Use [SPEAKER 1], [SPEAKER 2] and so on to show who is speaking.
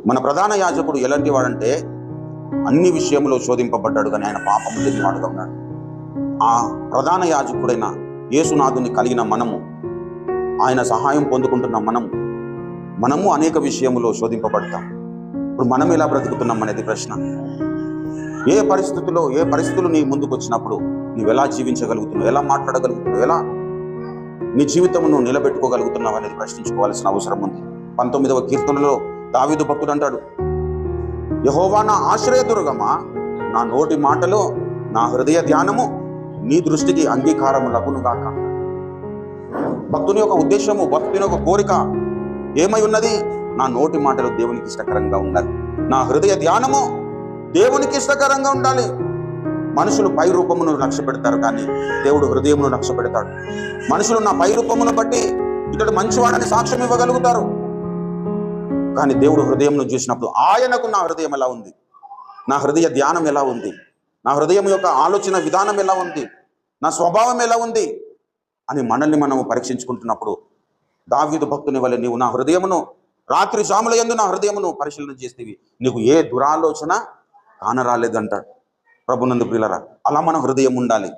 [SPEAKER 1] మన ప్రధాన యాజకుడు ఎలాంటి వాడంటే అన్ని విషయంలో శోధింపబడ్డాడు, కానీ ఆయన పాపం లేని వాడుగా ఉన్నాడు. ఆ ప్రధాన యాజకుడైన యేసునాథుని కలిగిన మనము, ఆయన సహాయం పొందుకుంటున్న మనము అనేక విషయంలో శోధింపబడతాం. ఇప్పుడు మనం ఎలా బ్రతుకుతున్నాం అనేది ప్రశ్న. ఏ పరిస్థితులు నీ ముందుకు వచ్చినప్పుడు నువ్వు ఎలా జీవించగలుగుతున్నావు, ఎలా మాట్లాడగలుగుతున్నావు, ఎలా నీ జీవితమును నిలబెట్టుకోగలుగుతున్నావు అనేది ప్రశ్నించుకోవాల్సిన అవసరం ఉంది. 19వ కీర్తనలో దావీదు భక్తుడు అంటాడు, యెహోవా నా ఆశ్రయదుర్గమా, నా నోటి మాటలు నా హృదయ ధ్యానము నీ దృష్టికి అంగీకారము లగునుగాక. భక్తుని యొక్క ఉద్దేశము, భక్తుని యొక్క కోరిక ఏమై ఉన్నది? నా నోటి మాటలు దేవునికి ఇష్టకరంగా ఉండాలి, నా హృదయ ధ్యానము దేవునికి ఇష్టకరంగా ఉండాలి. మనుషులు పై రూపమును లక్ష్య పెడతారు, కానీ దేవుడు హృదయమును లక్ష్య పెడతాడు. మనుషులు నా పై రూపమును బట్టి ఇతడు మంచివాడని సాక్ష్యం ఇవ్వగలుగుతారు, కానీ దేవుడు హృదయంను చూసినప్పుడు ఆయనకు నా హృదయం ఎలా ఉంది, నా హృదయ ధ్యానం ఎలా ఉంది, నా హృదయం యొక్క ఆలోచన విధానం ఎలా ఉంది, నా స్వభావం ఎలా ఉంది అని మనల్ని మనము పరీక్షించుకుంటున్నప్పుడు దావీదు భక్తుని వలె నీవు నా హృదయమును రాత్రి జాముల యందు నా హృదయమును పరిశీలన చేస్తేవి, నీకు ఏ దురాలోచన కానరాలేదంటాడు ప్రభునందు ప్రియులారా. అలా మన హృదయం ఉండాలి.